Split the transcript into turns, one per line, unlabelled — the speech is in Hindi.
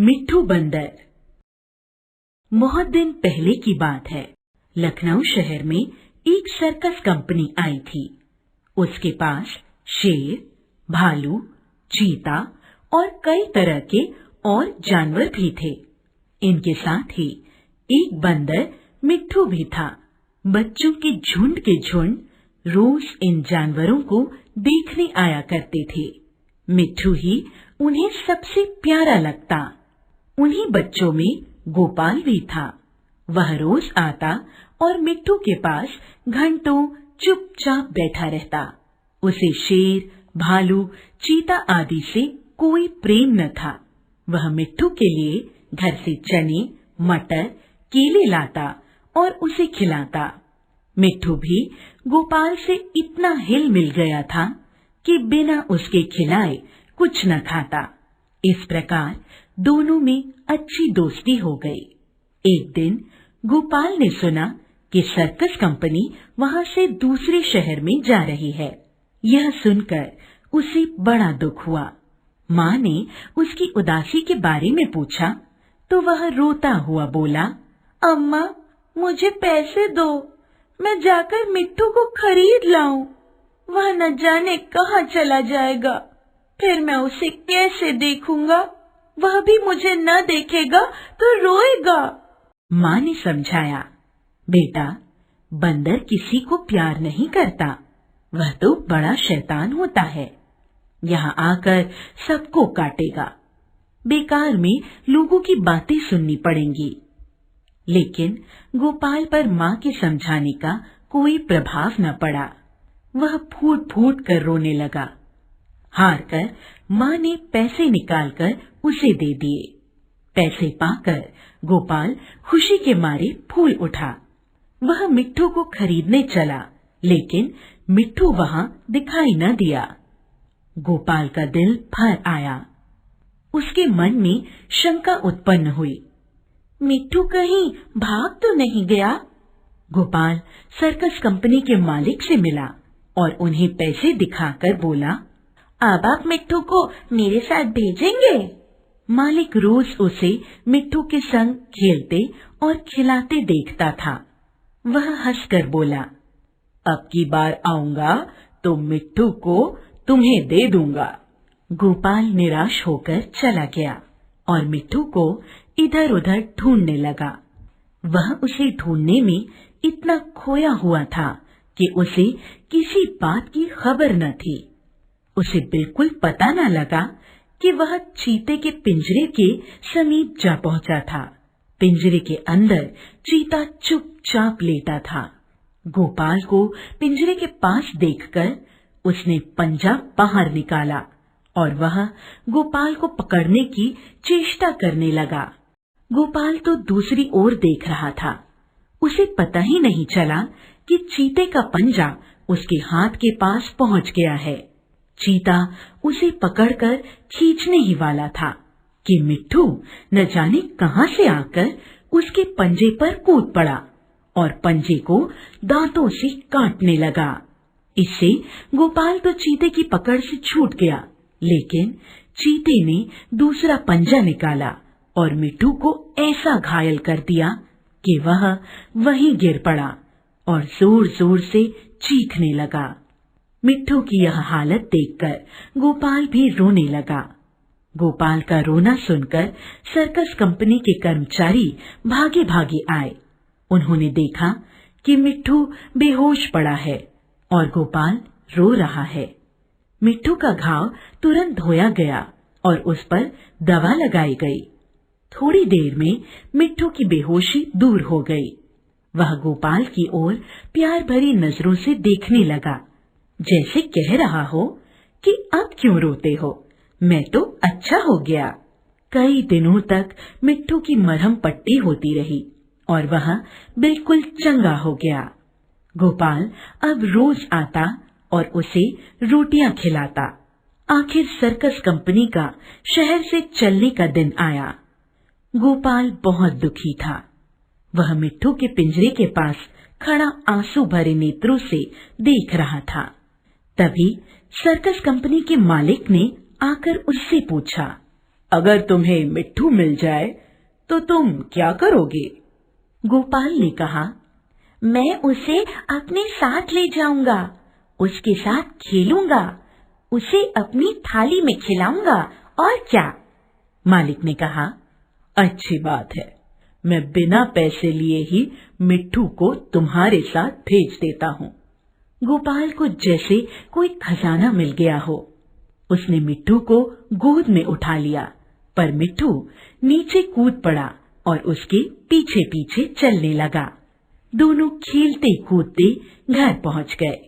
मिट्ठू बंदर। बहुत दिन पहले की बात है। लखनऊ शहर में एक सर्कस कंपनी आई थी। उसके पास शेर, भालू, चीता और कई तरह के और जानवर भी थे। इनके साथ ही एक बंदर मिट्ठू भी था। बच्चों के झुंड रोज इन जानवरों को देखने आया करते थे। मिट्ठू ही उन्हें सबसे प्यारा लगता। उन्हीं बच्चों में गोपाल भी था। वह रोज आता और मिट्ठू के पास घंटों चुपचाप बैठा रहता। उसे शेर, भालू, चीता आदि से कोई प्रेम न था। वह मिट्ठू के लिए घर से चने, मटर, केले लाता और उसे खिलाता। मिट्ठू भी गोपाल से इतना हिल मिल गया था कि बिना उसके खिलाए कुछ न खाता। इस प्रकार दोनों में अच्छी दोस्ती हो गई। एक दिन गोपाल ने सुना कि सर्कस कंपनी वहां से दूसरे शहर में जा रही है। यह सुनकर उसे बड़ा दुख हुआ। माँ ने उसकी उदासी के बारे में पूछा तो वह रोता हुआ बोला, अम्मा, मुझे पैसे दो, मैं जाकर मिट्ठू को खरीद लाऊं। वह न जाने कहाँ चला जाएगा, फिर मैं उसे कैसे देखूंगा? वह भी मुझे न देखेगा तो रोएगा। माँ ने समझाया, बेटा, बंदर किसी को प्यार नहीं करता, वह तो बड़ा शैतान होता है। यहाँ आकर सबको काटेगा। बेकार में लोगों की बातें सुननी पड़ेंगी। लेकिन गोपाल पर माँ के समझाने का कोई प्रभाव न पड़ा। वह फूट फूट कर रोने लगा। हार कर माँ ने पैसे निकालकर उसे दे दिए। पैसे पाकर गोपाल खुशी के मारे फूल उठा। वह मिट्ठू को खरीदने चला, लेकिन मिट्ठू वहां दिखाई न दिया। गोपाल का दिल भर आया। उसके मन में शंका उत्पन्न हुई, मिट्ठू कहीं भाग तो नहीं गया? गोपाल सर्कस कंपनी के मालिक से मिला और उन्हें पैसे दिखाकर बोला, अब आप मिट्ठू को मेरे साथ भेजेंगे? मालिक रोज उसे मिट्ठू के संग खेलते और खिलाते देखता था। वह हंसकर बोला, अब की बार आऊंगा तो मिट्ठू को तुम्हें दे दूंगा। गोपाल निराश होकर चला गया और मिट्ठू को इधर उधर ढूंढने लगा। वह उसे ढूंढने में इतना खोया हुआ था कि उसे किसी बात की खबर न थी। उसे बिल्कुल पता न लगा कि वह चीते के पिंजरे के समीप जा पहुंचा था। पिंजरे के अंदर चीता चुपचाप लेटा था। गोपाल को पिंजरे के पास देखकर उसने पंजा बाहर निकाला और वह गोपाल को पकड़ने की चेष्टा करने लगा। गोपाल तो दूसरी ओर देख रहा था। उसे पता ही नहीं चला कि चीते का पंजा उसके हाथ के पास पहुंच गया है। चीता उसे पकड़कर खींचने ही वाला था कि मिट्ठू न जाने कहां से आकर उसके पंजे पर कूद पड़ा और पंजे को दांतों से काटने लगा। इससे गोपाल तो चीते की पकड़ से छूट गया, लेकिन चीते ने दूसरा पंजा निकाला और मिट्ठू को ऐसा घायल कर दिया कि वह वहीं गिर पड़ा और जोर जोर से चीखने लगा। मिट्ठू की यह हालत देखकर गोपाल भी रोने लगा। गोपाल का रोना सुनकर सर्कस कंपनी के कर्मचारी भागे भागे आए। उन्होंने देखा कि मिट्ठू बेहोश पड़ा है और गोपाल रो रहा है। मिट्ठू का घाव तुरंत धोया गया और उस पर दवा लगाई गई। थोड़ी देर में मिट्ठू की बेहोशी दूर हो गई। वह गोपाल की ओर प्यार भरी नजरों से देखने लगा, जैसे कह रहा हो कि अब क्यों रोते हो, मैं तो अच्छा हो गया। कई दिनों तक मिट्ठू की मरहम पट्टी होती रही और वह बिल्कुल चंगा हो गया। गोपाल अब रोज आता और उसे रोटियां खिलाता। आखिर सर्कस कंपनी का शहर से चलने का दिन आया। गोपाल बहुत दुखी था। वह मिट्ठू के पिंजरे के पास खड़ा आंसू भरे नेत्रों से देख रहा था। तभी सर्कस कंपनी के मालिक ने आकर उससे पूछा,
अगर तुम्हें मिट्ठू मिल जाए तो तुम क्या करोगे?
गोपाल ने कहा, मैं उसे अपने साथ ले जाऊंगा, उसके साथ खेलूंगा, उसे अपनी थाली में खिलाऊंगा, और क्या?
मालिक ने कहा, अच्छी बात है, मैं बिना पैसे लिए ही मिट्ठू को तुम्हारे साथ भेज देता हूँ।
गोपाल को जैसे कोई खजाना मिल गया हो।
उसने मिट्ठू को गोद में उठा लिया, पर मिट्ठू नीचे कूद पड़ा और उसके पीछे पीछे चलने लगा। दोनों खेलते कूदते घर पहुंच गए।